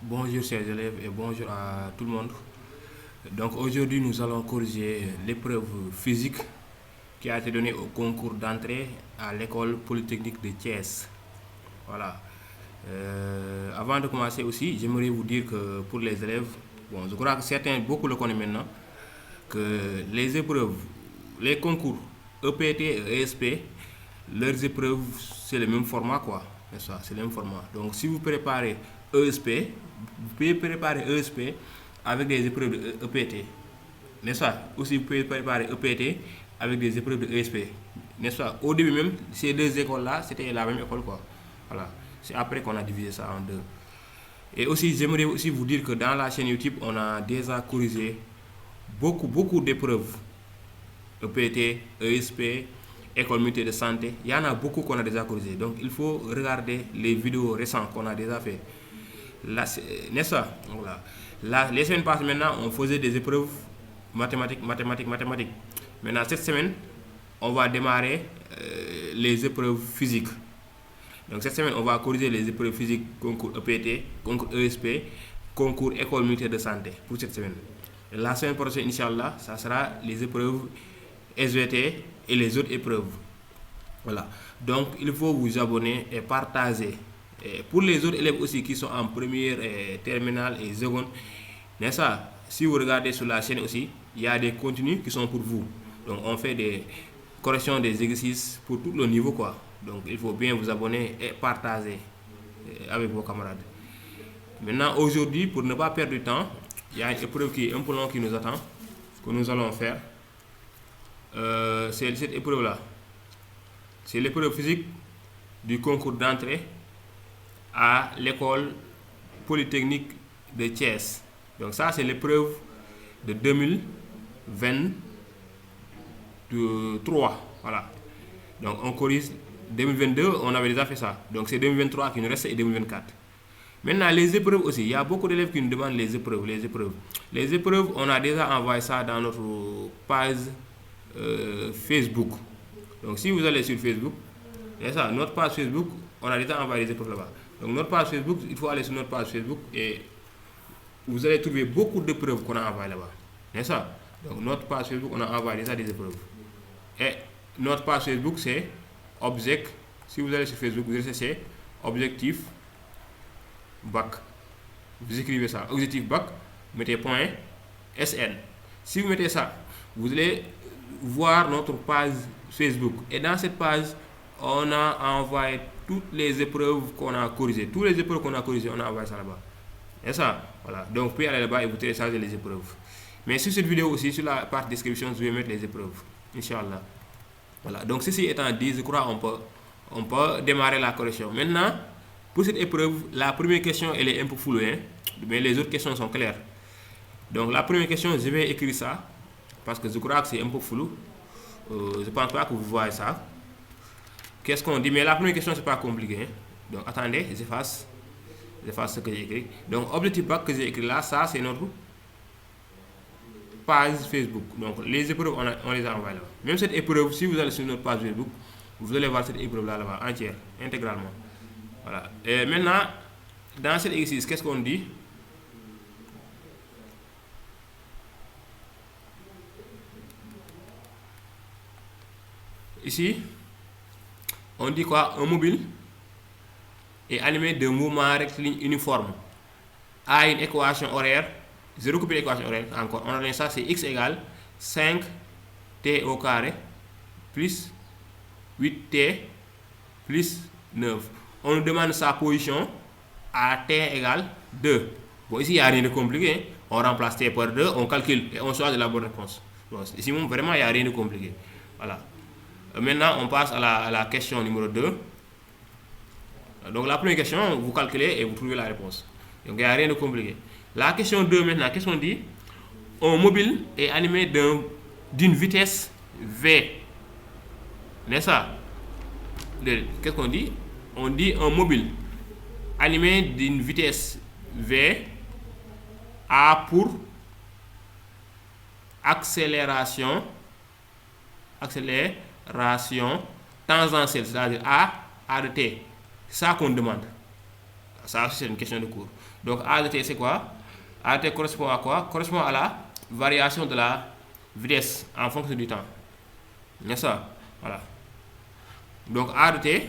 Bonjour chers élèves et bonjour à tout le monde. Donc aujourd'hui nous allons corriger l'épreuve physique qui a été donnée au concours d'entrée à l'école polytechnique de Thiès. Voilà. Avant de commencer aussi, j'aimerais vous dire que pour les élèves, bon, je crois que certains, beaucoup le connaissent maintenant, que les épreuves, les concours EPT et ESP, leurs épreuves, c'est le même format, quoi. C'est ça, c'est le même format. Donc, si vous préparez ESP, vous pouvez préparer ESP avec des épreuves de EPT. N'est-ce pas? Aussi, vous pouvez préparer EPT avec des épreuves de ESP. N'est-ce pas? Au début même, ces deux écoles-là, c'était la même école, quoi. Voilà. C'est après qu'on a divisé ça en deux. Et aussi, j'aimerais aussi vous dire que dans la chaîne YouTube, on a déjà corrigé beaucoup d'épreuves. EPT, ESP, école mutuelle de santé. Il y en a beaucoup qu'on a déjà corrigé. Donc, il faut regarder les vidéos récentes qu'on a déjà fait. N'est-ce pas? Voilà. Les semaines passées maintenant, on faisait des épreuves mathématiques. Maintenant, cette semaine, on va démarrer les épreuves physiques. Donc, cette semaine, on va corriger les épreuves physiques, concours EPT, concours ESP, concours école mutuelle de santé pour cette semaine. Et la semaine prochaine, Inch'Allah, ça sera les épreuves SVT et les autres épreuves. Voilà. Donc, il faut vous abonner et partager. Et pour les autres élèves aussi qui sont en première, terminale et seconde, n'est-ce pas? Si vous regardez sur la chaîne aussi, il y a des contenus qui sont pour vous. Donc, on fait des corrections des exercices pour tout le niveau, quoi. Donc, il faut bien vous abonner et partager avec vos camarades. Maintenant, aujourd'hui, pour ne pas perdre du temps, il y a une épreuve qui est un peu longue qui nous attend, que nous allons faire. C'est cette épreuve-là. C'est l'épreuve physique du concours d'entrée à l'école polytechnique de Thiès. Donc ça, c'est l'épreuve de 2023. Voilà. Donc on corrige 2022, on avait déjà fait ça. Donc c'est 2023 qui nous reste et 2024. Maintenant, les épreuves aussi. Il y a beaucoup d'élèves qui nous demandent les épreuves. Les épreuves, on a déjà envoyé ça dans notre page Facebook. Donc si vous allez sur Facebook, c'est ça, notre page Facebook, on a déjà envoyé les épreuves là-bas. Donc notre page Facebook, il faut aller sur notre page Facebook et vous allez trouver beaucoup d'épreuves qu'on a envoyées là-bas. C'est ça. Donc notre page Facebook, on a envoyé déjà des épreuves. Et notre page Facebook, c'est Object. Si vous allez sur Facebook, vous allez c'est Objectif Bac. Vous écrivez ça, Objectif Bac, mettez point SN. Si vous mettez ça, vous allez voir notre page Facebook. Et dans cette page, on a envoyé toutes les épreuves qu'on a corrigées. Toutes les épreuves qu'on a corrigées, on a envoyé ça là-bas. Et ça, voilà. Donc, vous pouvez aller là-bas et vous télécharger les épreuves. Mais sur cette vidéo aussi, sur la partie description, je vais mettre les épreuves. Inch'Allah. Voilà. Donc, ceci étant dit, je crois on peut démarrer la correction. Maintenant, pour cette épreuve, la première question, elle est un peu floue, hein, mais les autres questions sont claires. Donc, la première question, je vais écrire ça, parce que je crois que c'est un peu flou. Je ne pense pas que vous voyez ça. Qu'est-ce qu'on dit? Mais la première question, c'est pas compliqué. Hein. Donc, attendez, j'efface ce que j'ai écrit. Donc, objectif bac que j'ai écrit là, ça, c'est notre page Facebook. Donc, les épreuves, on les a envoyées là. Même cette épreuve, si vous allez sur notre page Facebook, vous allez voir cette épreuve là-bas, entière, intégralement. Voilà. Et maintenant, dans cet exercice, qu'est-ce qu'on dit? Ici, on dit quoi? Un mobile est animé d'un mouvement rectiligne uniforme à une équation horaire. Je recoupe l'équation horaire encore. On a ça, c'est x égale 5t au carré plus 8t plus 9. On nous demande sa position à t égale 2. Bon, ici, il n'y a rien de compliqué. Hein. On remplace t par 2, on calcule et on choisit la bonne réponse. Bon, ici, vraiment, il n'y a rien de compliqué. Voilà. Maintenant, on passe à la question numéro 2. Donc, la première question, vous calculez et vous trouvez la réponse. Donc, il n'y a rien de compliqué. La question 2, maintenant, qu'est-ce qu'on dit? Un mobile est animé d'une vitesse V. N'est-ce pas? Qu'est-ce qu'on dit? On dit un mobile animé d'une vitesse V a pour accélération tangentielle, c'est-à-dire A de T. C'est ça qu'on demande. Ça, c'est une question de cours. Donc A de t c'est quoi? A de t correspond à quoi? Correspond à la variation de la vitesse en fonction du temps. N'est-ce pas? Voilà. Donc A de t,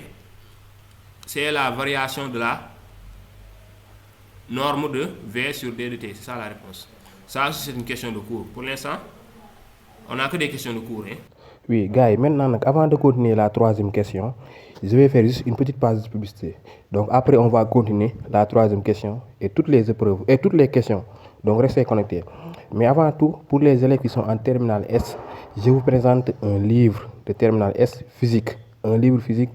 c'est la variation de la norme de V sur D de t. C'est ça la réponse. Ça aussi, c'est une question de cours. Pour l'instant, on n'a que des questions de cours. Hein. Oui, gars, maintenant, avant de continuer la troisième question, je vais faire juste une petite pause de publicité. Donc après, on va continuer la troisième question et toutes les épreuves et toutes les questions. Donc restez connectés. Mais avant tout, pour les élèves qui sont en terminale S, je vous présente un livre de terminale S physique. Un livre physique,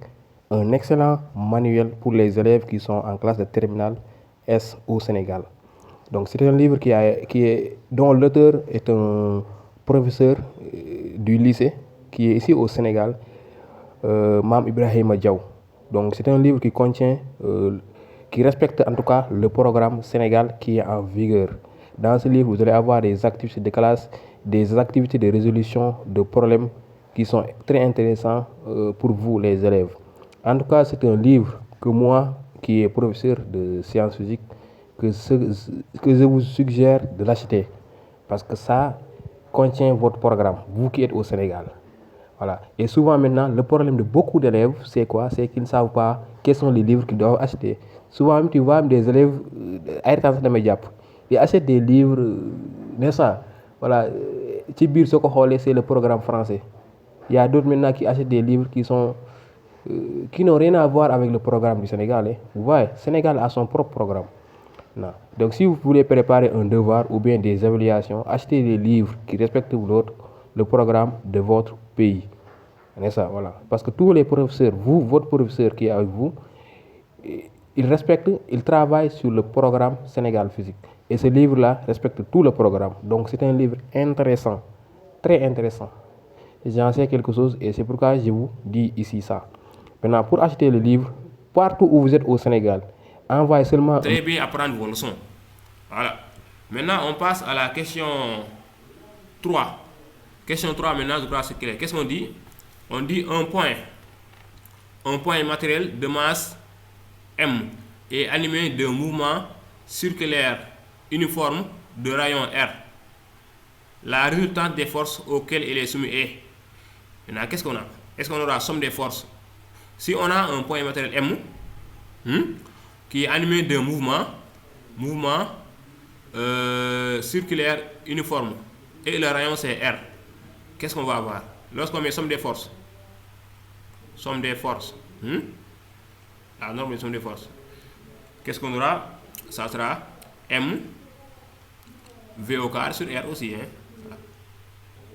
un excellent manuel pour les élèves qui sont en classe de terminale S au Sénégal. Donc c'est un livre dont l'auteur est un professeur du lycée qui est ici au Sénégal, Mam Ibrahima Diaw. Donc c'est un livre qui contient, qui respecte en tout cas le programme Sénégal qui est en vigueur. Dans ce livre, vous allez avoir des activités de classe, des activités de résolution de problèmes qui sont très intéressants pour vous les élèves. En tout cas, c'est un livre que moi, qui est professeur de sciences physiques, que je vous suggère de l'acheter parce que ça contient votre programme, vous qui êtes au Sénégal. Voilà. Et souvent maintenant, le problème de beaucoup d'élèves, c'est quoi? C'est qu'ils ne savent pas quels sont les livres qu'ils doivent acheter. Souvent même, tu vois des élèves ils achètent des livres, n'est-ce pas? Voilà. C'est le programme français. Il y a d'autres maintenant qui achètent des livres qui n'ont rien à voir avec le programme du Sénégal. Hein. Vous voyez, le Sénégal a son propre programme. Non. Donc si vous voulez préparer un devoir ou bien des évaluations, achetez des livres qui respectent le programme de votre pays. C'est ça, voilà. Parce que tous les professeurs, votre professeur qui est avec vous, il travaille sur le programme Sénégal physique. Et ce livre-là respecte tout le programme. Donc c'est un livre intéressant, très intéressant. J'en sais quelque chose et c'est pourquoi je vous dis ici ça. Maintenant, pour acheter le livre, partout où vous êtes au Sénégal, envoyez seulement... Très bien apprendre vos leçons. Voilà. Maintenant, on passe à la question 3. Question 3, maintenant, je crois que c'est clair. Qu'est-ce qu'on dit? On dit un point matériel de masse M est animé d'un mouvement circulaire uniforme de rayon R. La résultante des forces auxquelles il est soumis est. Maintenant, qu'est-ce qu'on a? Est-ce qu'on aura somme des forces? Si on a un point matériel M qui est animé d'un mouvement circulaire uniforme et le rayon c'est R, qu'est-ce qu'on va avoir? Lorsqu'on met somme des forces, la norme de somme des forces, qu'est-ce qu'on aura? Ça sera M V au carré sur R aussi, hein?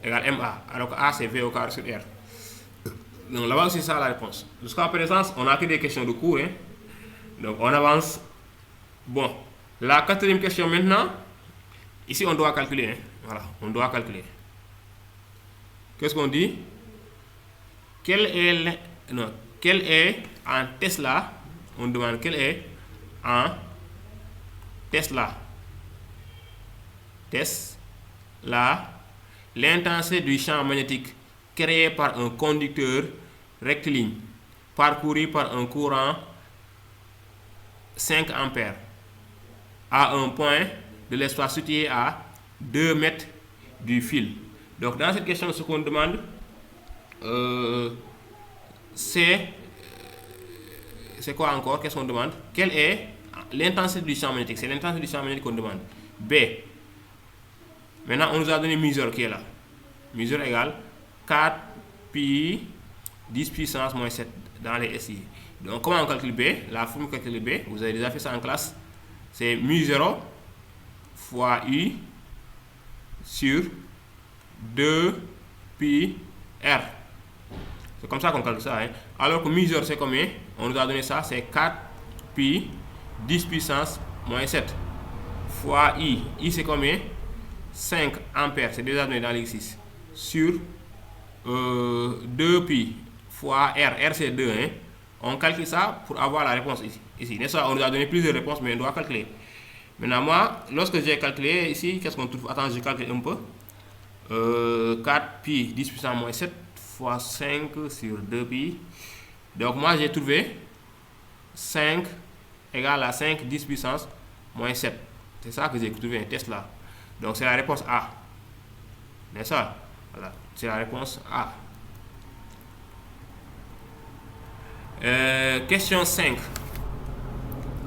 Voilà. Égal MA, alors que A c'est V au carré sur R. Donc là-bas c'est ça la réponse. Jusqu'à présent, on n'a que des questions de cours, hein? Donc on avance. Bon, la quatrième question maintenant, ici on doit calculer, hein? Voilà, on doit calculer. Qu'est-ce qu'on dit? Quel est en Tesla, on demande quel est en Tesla l'intensité du champ magnétique créé par un conducteur rectiligne parcouru par un courant 5 ampères à un point de l'espace situé à 2 mètres du fil. Donc dans cette question, ce qu'on demande, c'est quoi encore? Qu'est-ce qu'on demande? Quelle est l'intensité du champ magnétique? C'est l'intensité du champ magnétique qu'on demande. B. Maintenant, on nous a donné mesure qui est là. Mesure égale 4 pi 10 puissance moins 7 dans les SI. Donc, comment on calcule B? La formule calcule B, vous avez déjà fait ça en classe. C'est mu0 fois U sur 2 pi R. C'est comme ça qu'on calcule ça. Hein? Alors que mu0 c'est combien? On nous a donné ça, c'est 4 pi 10 puissance moins 7 fois I. I c'est combien? 5 ampères, c'est déjà donné dans l'exercice. Sur 2 pi fois R. R c'est 2. Hein? On calcule ça pour avoir la réponse ici. N'est-ce pas? On nous a donné plusieurs réponses, mais on doit calculer. Maintenant, moi, lorsque j'ai calculé ici, qu'est-ce qu'on trouve? Attends, je calcule un peu. 4 pi 10 puissance moins 7 fois 5 sur 2 pi. Donc, moi, j'ai trouvé 5 égale à 5 10 puissance moins 7. C'est ça que j'ai trouvé un test là. Donc c'est la réponse A. N'est-ce pas? Voilà, c'est la réponse A. Question 5.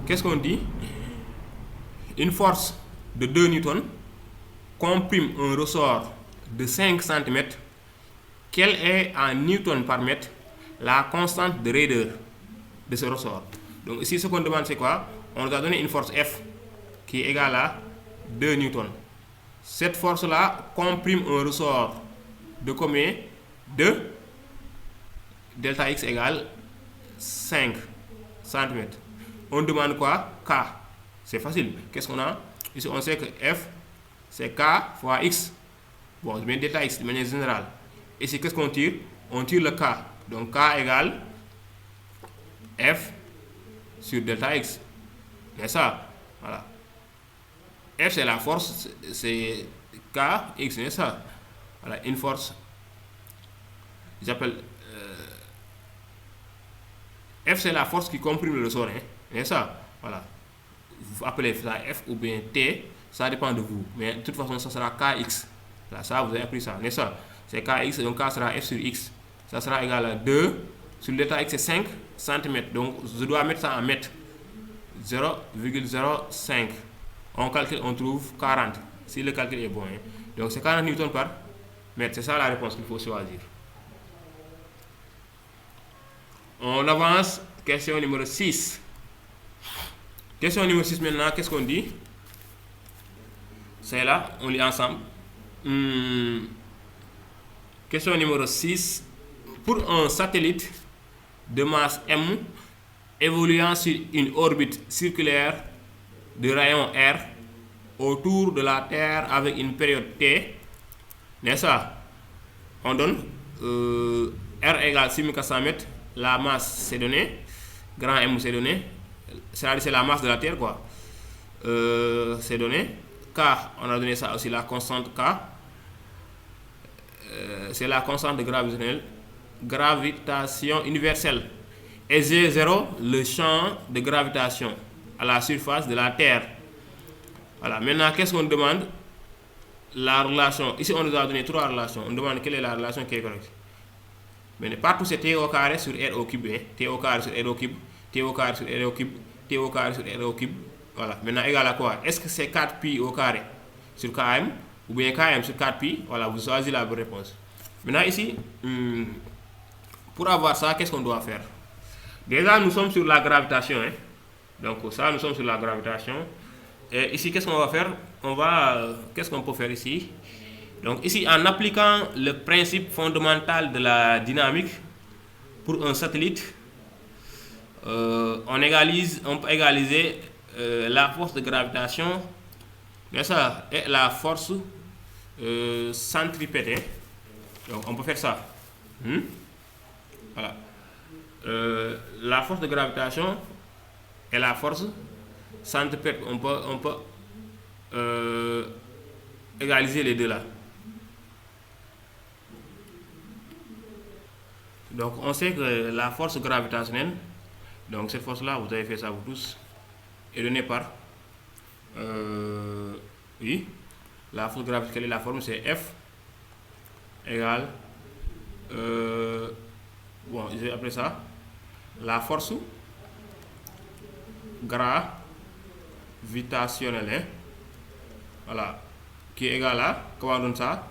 Qu'est-ce qu'on dit? Une force de 2 newtons comprime un ressort de 5 cm. Quelle est en newton par mètre la constante de raideur de ce ressort? Donc ici, ce qu'on demande, c'est quoi? On nous a donné une force F qui est égale à 2 newtons. Cette force-là comprime un ressort de combien? De delta X égale 5 cm. On demande quoi? K. C'est facile. Qu'est-ce qu'on a? Ici, on sait que F, c'est K fois X. Bon, je mets delta X de manière générale. Ici, qu'est-ce qu'on tire? On tire le K. Donc, K égale F sur delta X. C'est ça. Voilà. F, c'est la force, c'est K, X, c'est ça. Voilà, une force. J'appelle. F, c'est la force qui comprime le ressort. C'est ça. Voilà. Vous appelez ça F ou bien T, ça dépend de vous. Mais de toute façon, ça sera KX. Là, ça, vous avez appris ça, n'est-ce pas? C'est KX, donc K sera F sur X. Ça sera égal à 2. Sur le delta X, c'est 5 cm. Donc, je dois mettre ça en mètres. 0,05. On calcule, on trouve 40. Si le calcul est bon. Donc, c'est 40 newtons par mètre. C'est ça la réponse qu'il faut choisir. On avance. Question numéro 6. Question numéro 6 maintenant, qu'est-ce qu'on dit? C'est là, on lit ensemble. Question numéro 6. Pour un satellite de masse M évoluant sur une orbite circulaire de rayon R autour de la Terre avec une période T, n'est-ce pas? On donne R égale 6400 mètres, la masse c'est donné, grand M c'est donné, c'est-à-dire c'est la masse de la Terre quoi. C'est donné. K, on a donné ça aussi, la constante K. C'est la constante de gravitation universelle. Et G0, le champ de gravitation à la surface de la Terre. Voilà. Maintenant, qu'est-ce qu'on demande? La relation. Ici, on nous a donné 3 relations. On demande quelle est la relation qui est correcte. Mais partout, c'est T au carré sur R au cube. T au carré sur R au cube. T au carré sur R au cube. T au carré sur R au cube. Voilà. Maintenant, égal à quoi? Est-ce que c'est 4pi au carré sur Km ou bien Km sur 4pi? Voilà, vous choisissez la bonne réponse. Maintenant, ici, pour avoir ça, qu'est-ce qu'on doit faire? Déjà, nous sommes sur la gravitation. Donc, ça, nous sommes sur la gravitation. Et ici, qu'est-ce qu'on va faire? Qu'est-ce qu'on peut faire ici? Donc, ici, en appliquant le principe fondamental de la dynamique pour un satellite, on peut égaliser la force de gravitation, n'est-ce pas, et la force centripète. Donc, on peut faire ça. Voilà. La force de gravitation et la force centripète, on peut égaliser les deux là. Donc on sait que la force gravitationnelle, donc cette force là, vous avez fait ça vous tous, est donnée par oui, la force gravitationnelle, quelle est la forme? C'est F égale bon, je vais appeler ça la force gravitationnelle, voilà, qui est égale à, comment on donne ça?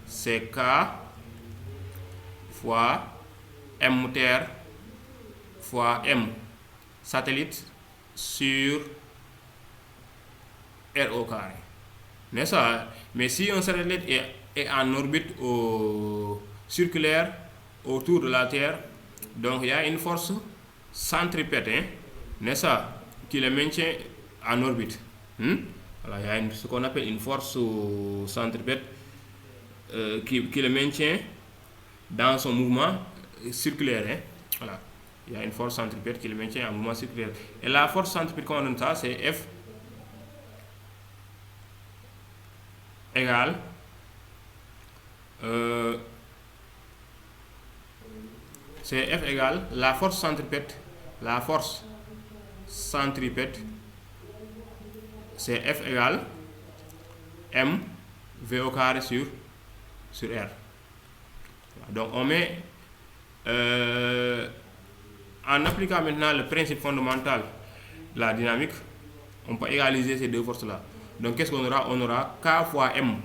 C'est K fois M Terre fois M satellite sur R au carré, n'est-ce pas? Mais si un satellite est en orbite circulaire autour de la Terre, donc il y a une force centripète, n'est-ce pas, qui le maintient en orbite. Voilà, il y a ce qu'on appelle une force centripète qui le maintient dans son mouvement circulaire. Voilà, il y a une force centripète qui le maintient en mouvement circulaire. Et la force centripète, quand on donne ça, c'est F égale la force centripète c'est F égale M V au carré sur R. Donc on met, en appliquant maintenant le principe fondamental de la dynamique, on peut égaliser ces deux forces-là. Donc qu'est-ce qu'on aura? On aura K fois M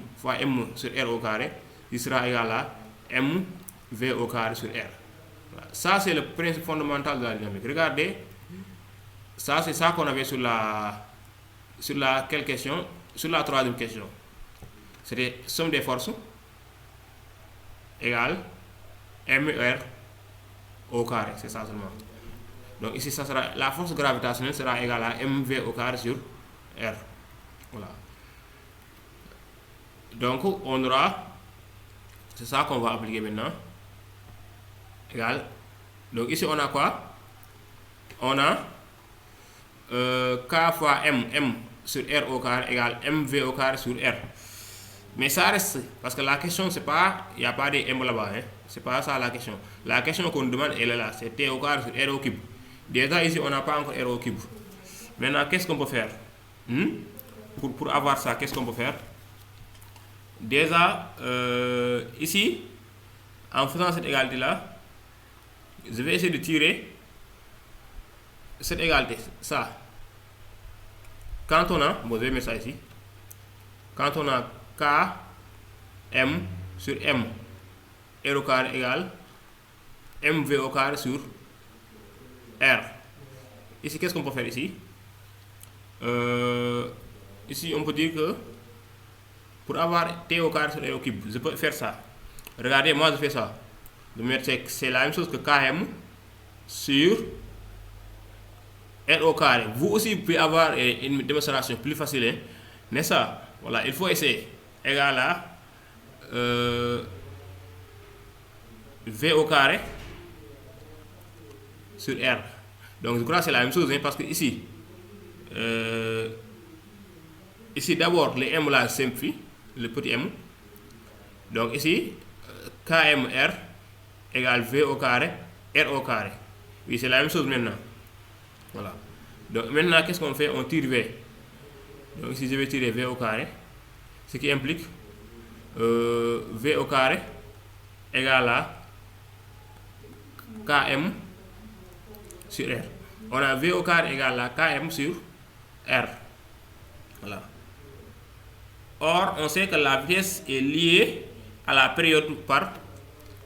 sur R au carré, qui sera égal à M V au carré sur R. Voilà. Ça, c'est le principe fondamental de la dynamique. Regardez, ça, c'est ça qu'on avait sur la quelle question? Sur la troisième question. C'était somme des forces égale MR au carré, c'est ça seulement. Donc ici, ça sera, la force gravitationnelle sera égale à MV au carré sur R. Voilà. Donc on aura, c'est ça qu'on va appliquer maintenant, égal. Donc ici on a quoi? On a K fois M sur R au carré égale MV au carré sur R. Mais ça reste, parce que la question c'est pas, il n'y a pas de M là-bas, hein. C'est pas ça la question. La question qu'on demande, elle est là, c'est T au carré sur R au cube. Déjà ici on n'a pas encore R au cube. Maintenant qu'est-ce qu'on peut faire? Pour avoir ça, qu'est-ce qu'on peut faire? Déjà, ici, en faisant cette égalité-là, je vais essayer de tirer cette égalité, ça. Quand on a, bon, je vais mettre ça ici. Quand on a K, M sur M, R au carré égale MV au carré sur R. Ici, qu'est-ce qu'on peut faire ici? Ici, on peut dire que pour avoir T au carré sur R au cube, je peux faire ça. Regardez, moi je fais ça. C'est la même chose que Km sur R au carré. Vous aussi, vous pouvez avoir une démonstration plus facile, hein? N'est-ce pas? Voilà, il faut essayer. Égal à V au carré sur R. Donc je crois que c'est la même chose, hein, parce que ici, ici d'abord les M là simplifient, le petit m. Donc ici, KMR égale V au carré, R au carré. Oui, c'est la même chose maintenant. Voilà. Donc maintenant, qu'est-ce qu'on fait? On tire V. Donc ici, je vais tirer V au carré, ce qui implique V au carré égale à KM sur R. On a V au carré égale à KM sur R. Voilà. Or, on sait que la vitesse est liée à la période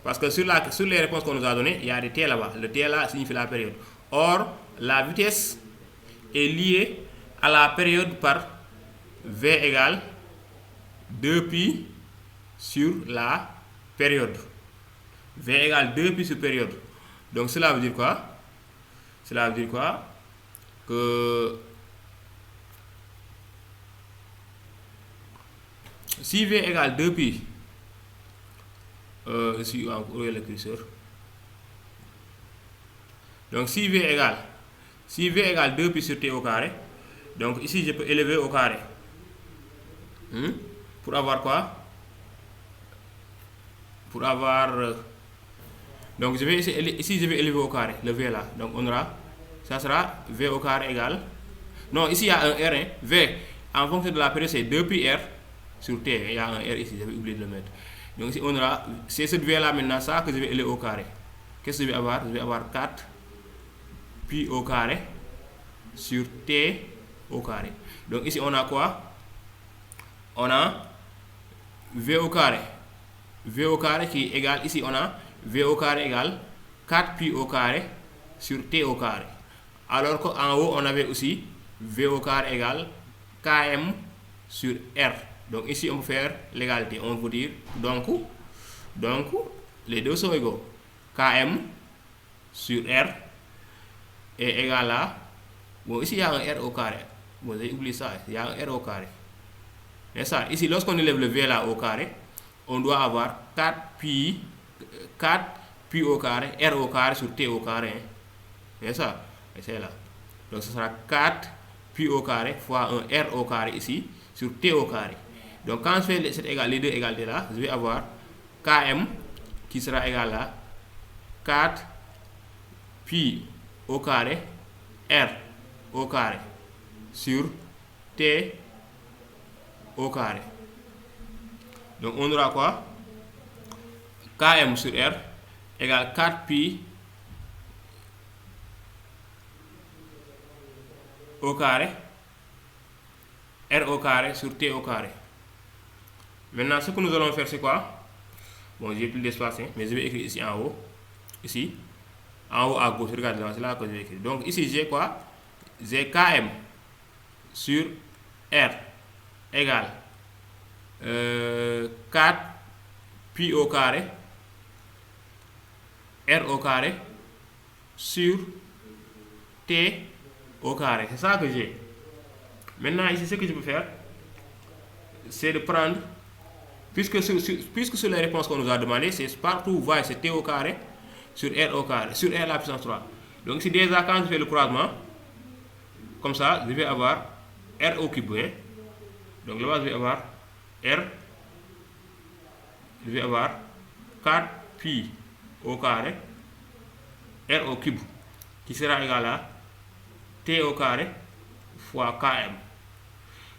parce que sur les réponses qu'on nous a données, il y a des T là-bas. Le T là signifie la période. Or, la vitesse est liée à la période par V égale 2pi sur la période. V égale 2pi sur période. Donc cela veut dire quoi? Cela veut dire quoi? Que si V égale 2pi, ici où est le curseur? Donc si V égale 2pi sur T au carré, donc ici je peux élever au carré. Pour avoir quoi? Pour avoir donc ici je vais élever au carré le V là. Donc on aura, ça sera V au carré égale, non, ici il y a un R, hein. V en fonction de la période c'est 2pi R sur T. Il y a un R ici, j'avais oublié de le mettre. Donc ici on aura, c'est cette V là maintenant, ça que je vais élever au carré. Qu'est-ce que je vais avoir? Je vais avoir 4 pi au carré sur T au carré. Donc ici on a quoi? On a V au carré. V au carré qui est égal, ici on a V au carré égale 4 pi au carré sur T au carré. Alors qu'en haut on avait aussi V au carré égale Km sur R. Donc ici on peut faire l'égalité. On peut dire donc les deux sont égaux. Km sur R est égal à, bon ici il y a un R au carré. Bon, j'ai oublié ça, il y a un R au carré. Mais ça, ici lorsqu'on élève le V là au carré, on doit avoir 4 pi au carré, R au carré sur T au carré. Hein. C'est ça, et c'est là. Donc ce sera 4 pi au carré fois un R au carré ici sur T au carré. Donc quand je fais les deux égalités là, je vais avoir Km qui sera égal à 4 pi au carré R au carré sur T au carré. Donc on aura quoi? Km sur R égale 4 pi au carré R au carré sur T au carré. Maintenant, ce que nous allons faire, c'est quoi? Bon, j'ai plus d'espace, hein, mais je vais écrire ici en haut. Ici, en haut à gauche, regardez là, c'est là que je vais écrire. Donc ici, j'ai quoi? J'ai Km sur R égale 4 pi au carré R au carré sur T au carré. C'est ça que j'ai. Maintenant, ici, ce que je peux faire, c'est de prendre, puisque sur les réponses qu'on nous a demandé, c'est partout, vous voyez, c'est T au carré sur R au carré, sur R la puissance 3. Donc, si déjà, quand je fais le croisement, comme ça, je vais avoir R au cube. Hein? Donc là-bas, je vais avoir R, je vais avoir 4 pi au carré R au cube, qui sera égal à T au carré fois Km.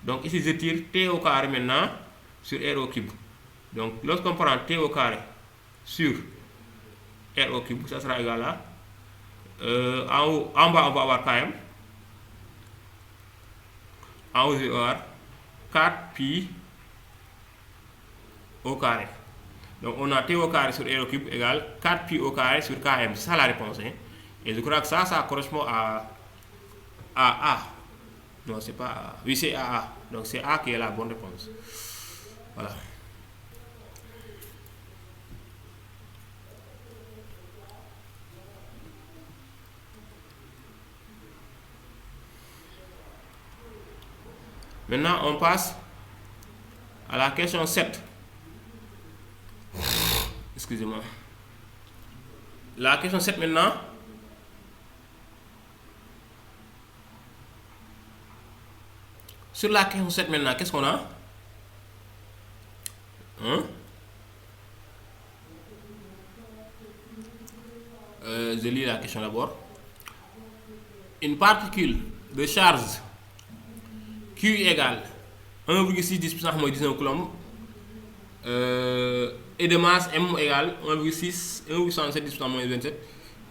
Donc ici, je tire T au carré maintenant sur R au cube. Donc lorsqu'on prend T au carré sur R au cube, ça sera égal à en bas, on va avoir Km. En haut, je vais avoir 4 pi au carré. Donc on a T au carré sur R au cube égale 4 pi au carré sur Km. C'est ça la réponse. Hein? Et je crois que ça correspond à A. Non, c'est pas A. Oui, c'est A. Donc c'est A qui est la bonne réponse. Voilà. Maintenant, on passe à la question 7. Excusez-moi. La question 7 maintenant. Sur la question 7 maintenant, qu'est-ce qu'on a? Hein? Je lis la question d'abord. Une particule de charge Q égale 1,6 10 puissance moins 19 coulomb et de masse M égale 1,67 10 puissance moins 27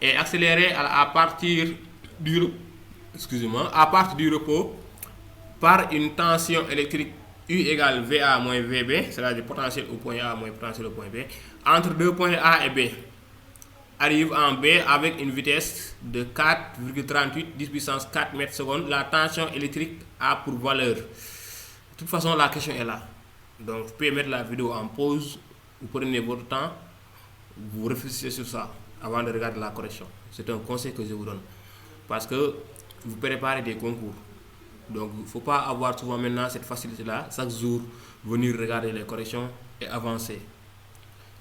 est accélérée à partir du repos par une tension électrique U égale VA moins VB, c'est-à-dire potentiel au point A moins potentiel au point B, entre deux points A et B, arrive en B avec une vitesse de 4,38 10 puissance 4 mètres secondes. La tension électrique a pour valeur. De toute façon, la question est là. Donc, vous pouvez mettre la vidéo en pause, vous prenez votre temps, vous réfléchissez sur ça avant de regarder la correction. C'est un conseil que je vous donne. Parce que vous préparez des concours. Donc, il ne faut pas avoir souvent maintenant cette facilité-là, chaque jour, venir regarder les corrections et avancer.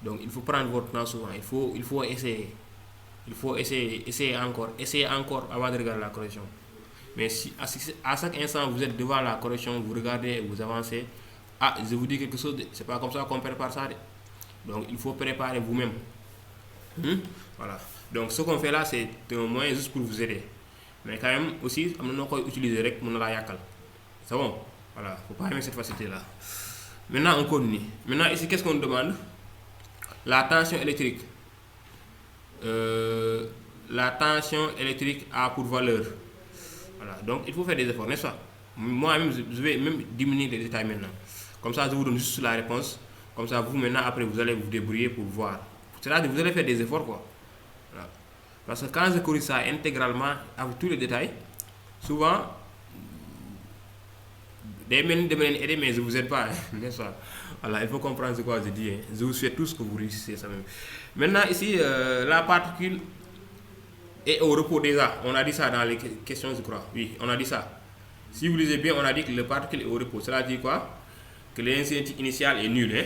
Donc, il faut prendre votre temps souvent. Il faut essayer. Il faut essayer encore avant de regarder la correction. Mais si à chaque instant, vous êtes devant la correction, vous regardez, vous avancez. Ah, je vous dis quelque chose, c'est pas comme ça qu'on prépare ça. Donc, il faut préparer vous-même. Voilà. Donc, ce qu'on fait là, c'est un moyen juste pour vous aider. Mais quand même, aussi, on peut utiliser pour nous la yakal. C'est bon? Voilà. Faut pas aimer cette facilité-là. Maintenant, on continue. Maintenant, ici, qu'est-ce qu'on demande? La tension électrique. La tension électrique a pour valeur. Voilà. Donc, il faut faire des efforts, n'est-ce pas? Moi-même, je vais même diminuer les détails maintenant. Comme ça, je vous donne juste la réponse. Comme ça, vous, maintenant, après, vous allez vous débrouiller pour voir. C'est-à-dire que vous allez faire des efforts, quoi. Voilà. Parce que quand je corrige ça intégralement, avec tous les détails, souvent, des mènes de aider, mais je ne vous aide pas, n'est-ce pas? Voilà, il faut comprendre ce que je dis. Hein. Je vous souhaite tout ce que vous réussissez ça même. Maintenant, ici, la particule est au repos déjà. On a dit ça dans les questions, je crois. Oui, on a dit ça. Si vous lisez bien, on a dit que la particule est au repos. Cela dit quoi? Que l'incinétique initiale est nulle. Hein?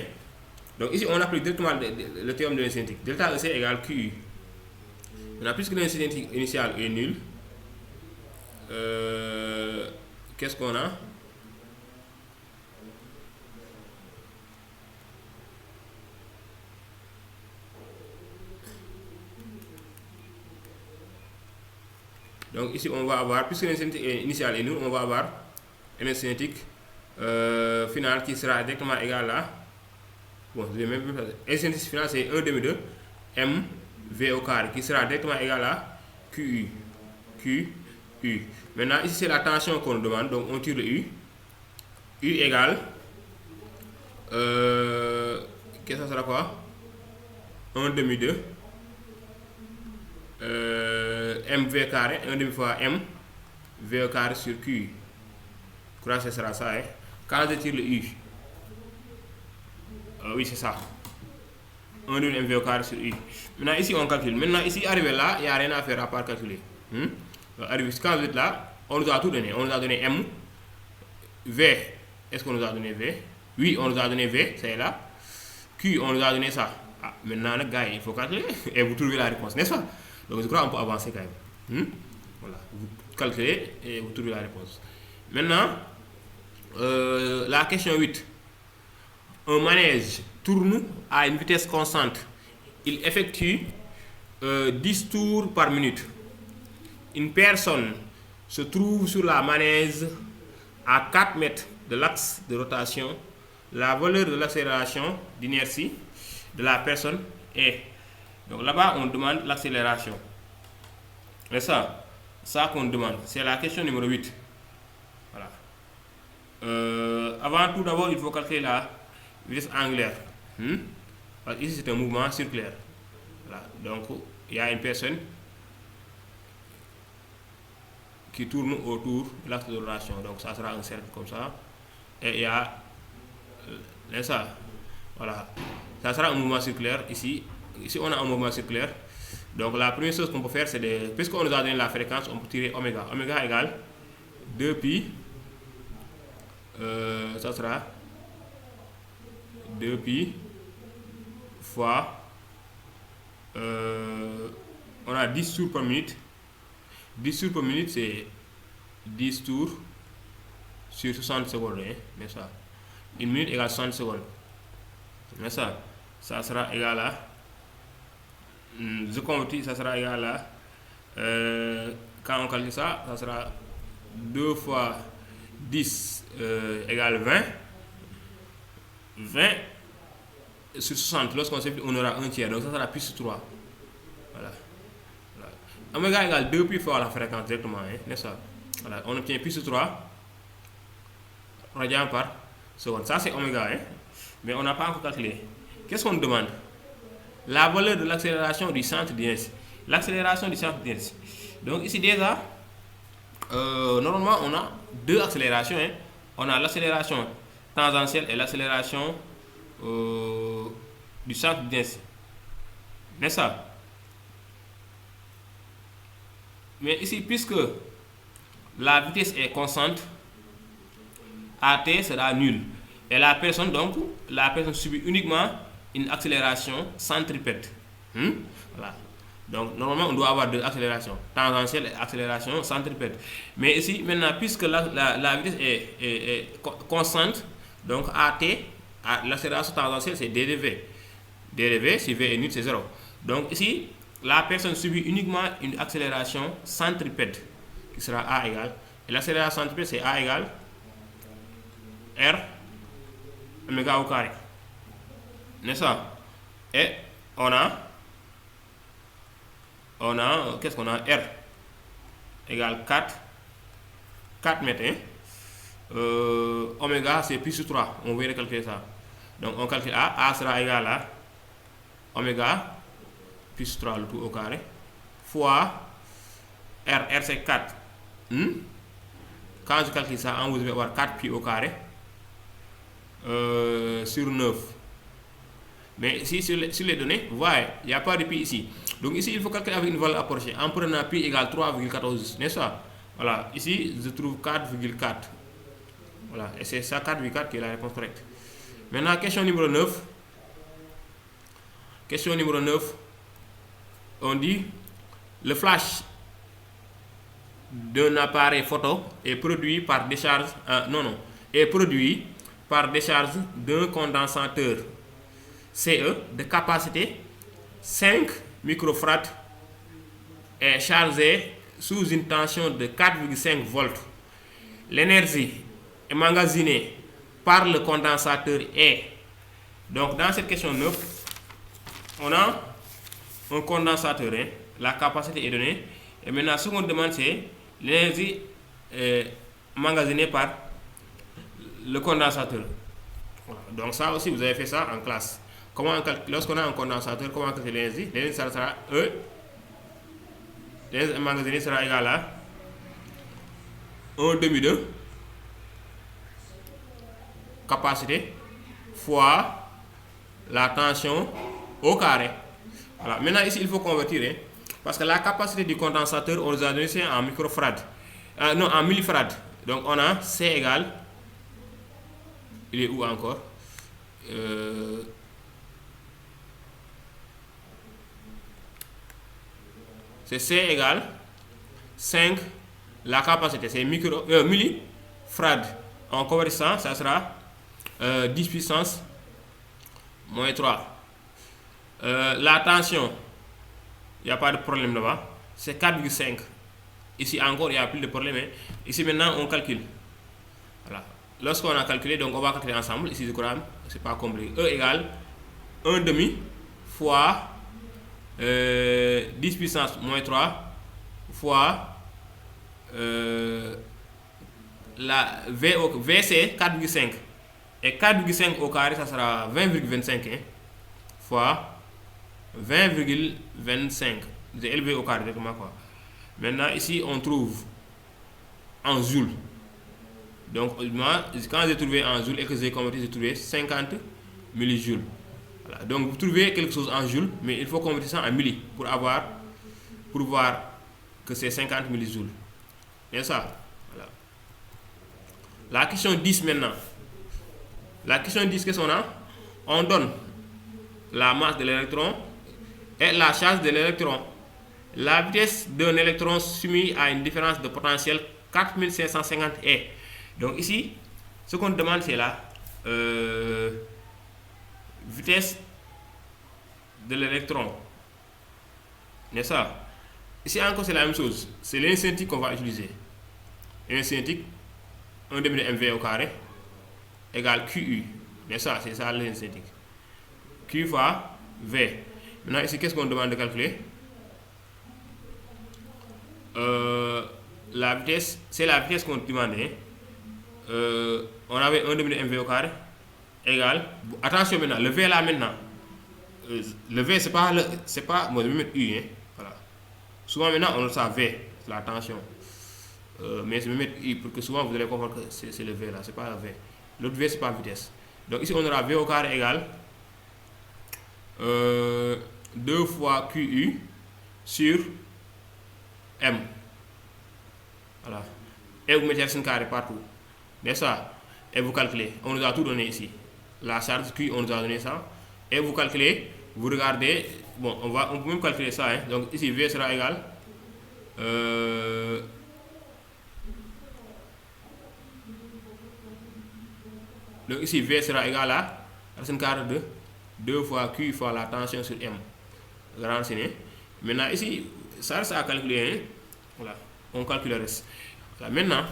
Donc ici, on applique directement le théorème de l'incinétique. Delta EC égale QU. Maintenant, puisque l'incinétique initiale est nulle, qu'est-ce qu'on a? Donc ici, on va avoir, puisque l'incinétique initiale est nulle, on va avoir énergie cinétique finale qui sera directement égale à, bon, je vais même énergie cinétique finale c'est 1 demi de mv au carré qui sera directement égal à QU. Maintenant ici c'est la tension qu'on nous demande, donc on tire le U. U égale qu'est-ce que ça sera quoi, 1 demi de mv carré, 1 demi fois m v au carré sur Q. Je crois que ce sera ça, hein. Quand je tire le U, oui c'est ça, 1 demi mv au carré sur U. Maintenant ici on calcule. Maintenant ici arrivé là, il n'y a rien à faire à part calculer. Arrivé, quand vous êtes là, on nous a tout donné. On nous a donné M, V. Est-ce qu'on nous a donné V? Oui, on nous a donné V, c'est là. Q, on nous a donné ça. Ah, maintenant, les gars, il faut calculer et vous trouvez la réponse, n'est-ce pas? Donc, je crois qu'on peut avancer quand même. Voilà, vous calculez et vous trouvez la réponse. Maintenant, la question 8. Un manège tourne à une vitesse constante. Il effectue 10 tours par minute. Une personne se trouve sur la manège à 4 mètres de l'axe de rotation. La valeur de l'accélération d'inertie de la personne est. Donc là-bas, on demande l'accélération. C'est ça qu'on demande. C'est la question numéro 8. Voilà. Avant tout d'abord, il faut calculer la vitesse angulaire. Parce que ici, c'est un mouvement circulaire. Voilà. Donc, il y a une personne qui tourne autour de l'axe de rotation. Donc, ça sera un cercle comme ça. Et il y a ça. Voilà. Ça sera un mouvement circulaire ici. Ici, on a un mouvement circulaire. Donc, la première chose qu'on peut faire, c'est de. Puisqu'on nous a donné la fréquence, on peut tirer oméga. Oméga égale 2pi. Ça sera 2pi fois. On a 10 tours par minute. 10 tours par minute, c'est 10 tours sur 60 secondes. Hein, mais ça. Une minute égale 60 secondes. Mais ça sera égal à. Je convertis, ça sera égal à. Quand on calcule ça, ça sera 2 fois 10 égale 20. 20 sur 60. Lorsqu'on simplifie, on aura un tiers. Donc ça sera plus 3. Voilà. Oméga égale 2 pi fois la fréquence directement, hein, n'est-ce pas? Voilà, on obtient plus 3 radians par seconde. Ça c'est oméga, hein, mais on n'a pas encore calculé. Qu'est-ce qu'on demande? La valeur de l'accélération du centre d'inertie. L'accélération du centre d'inertie. Donc ici déjà, normalement on a deux accélérations. Hein. On a l'accélération tangentielle et l'accélération du centre d'inertie. N'est-ce pas? Mais ici, puisque la vitesse est constante, AT sera nul. Et la personne subit uniquement une accélération centripète. Voilà. Donc, normalement, on doit avoir deux accélérations, tangentielle et accélération centripète. Mais ici, maintenant, puisque la vitesse est constante, donc AT, l'accélération tangentielle, c'est dV. dV, si V est nul, c'est 0. Donc, ici, la personne subit uniquement une accélération centripète qui sera A égale. Et l'accélération centripète, c'est A égale R oméga au carré. N'est-ce pas? Et on a qu'est-ce qu'on a? R égale 4 mètres. Hein? Oméga, c'est plus 3. On va calculer ça. Donc, on calcule A. A sera égal à oméga plus 3 le tout au carré fois R c'est 4. Quand je calcule ça, vous devez avoir 4 pi au carré sur 9. Mais ici, sur les données, vous voyez, il n'y a pas de pi ici. Donc ici, il faut calculer avec une valeur approchée. En prenant pi égale 3,14, n'est-ce pas? Voilà, ici, je trouve 4,4. Voilà, et c'est ça, 4,4 qui est la réponse correcte. Maintenant, question numéro 9. Question numéro 9. On dit le flash d'un appareil photo est produit par décharge d'un condensateur CE de capacité 5 microfarads est chargé sous une tension de 4,5 volts. L'énergie emmagasiné par le condensateur est. Donc dans cette question 9, on a un condensateur, hein, la capacité est donnée, et maintenant ce qu'on demande c'est l'énergie emmagasinée par le condensateur. Voilà. Donc ça aussi vous avez fait ça en classe. Lorsqu'on a un condensateur, comment calculer l'énergie? L'énergie ça sera E, l'énergie emmagasinée sera égale à 1 demi de capacité fois la tension au carré. Voilà. Maintenant ici il faut convertir, hein, parce que la capacité du condensateur on nous a donné c'est en microfarad, non en millifarad. Donc on a C égale, il est où encore, c'est C égale 5, la capacité c'est millifarad. En convertissant ça sera 10 puissance moins 3. La tension, il n'y a pas de problème là-bas, c'est 4,5. Ici encore, il n'y a plus de problème. Hein. Ici maintenant, on calcule. Voilà. Lorsqu'on a calculé, donc on va calculer ensemble. Ici, je crois, c'est pas compliqué. E égale 1 demi fois 10 puissance moins 3 fois la V c'est 4,5. Et 4,5 au carré, ça sera 20,25, hein, fois 20,25. J'ai élevé au carré directement quoi. Maintenant ici on trouve en joules. Donc moi quand j'ai trouvé en joules et que j'ai converti, j'ai trouvé 50 millijoules. Voilà. Donc vous trouvez quelque chose en joules, mais il faut convertir ça en milli pour voir que c'est 50 millijoules. Et ça. Voilà. La question 10 maintenant. La question 10, qu'est-ce qu'on a? On donne la masse de l'électron et la charge de l'électron. La vitesse d'un électron soumis à une différence de potentiel 4550 E. Donc ici, ce qu'on demande c'est la vitesse de l'électron. N'est-ce pas? Ici encore c'est la même chose. C'est l'énergie cinétique qu'on va utiliser. L'énergie cinétique, 1 demi de mv au carré égale QU. N'est-ce pas? C'est ça l'énergie cinétique. Q fois V. Maintenant ici, qu'est-ce qu'on demande de calculer? La vitesse, c'est la vitesse qu'on demandait. On avait 1 demi de mv au carré égale. Attention maintenant, le V là maintenant. Le V c'est pas moi je vais mettre U, hein. Voilà. Souvent maintenant on a ça V, c'est la tension. Mais je vais mettre U pour que souvent vous allez comprendre que c'est le V là, c'est pas le V. L'autre V c'est pas vitesse. Donc ici on aura V au carré égale 2 fois QU sur M. Voilà. Et vous mettez un carré partout. N'est-ce pas? Et vous calculez. On nous a tout donné ici. La charge Q, on nous a donné ça. Et vous calculez, vous regardez. Bon, on peut même calculer ça. Hein. Donc ici, V sera égal. Donc ici, V sera égal à racine carrée de 2 fois Q fois la tension sur M. Grand signé. Maintenant, ici, ça reste à calculer. Hein. Voilà. On calcule le reste. Voilà. Maintenant,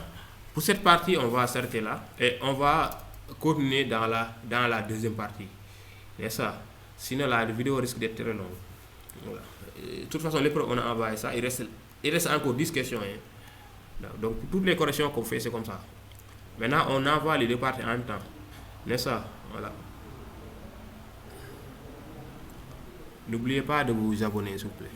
pour cette partie, on va s'arrêter là. Et on va continuer dans la deuxième partie. N'est-ce pas? Sinon, la vidéo risque d'être très longue. Voilà. De toute façon, l'épreuve, on a envoyé ça. Il reste encore 10 questions. Hein. Donc, pour toutes les corrections qu'on fait, c'est comme ça. Maintenant, on envoie les deux parties en même temps. N'est-ce pas? Voilà. N'oubliez pas de vous abonner, s'il vous plaît.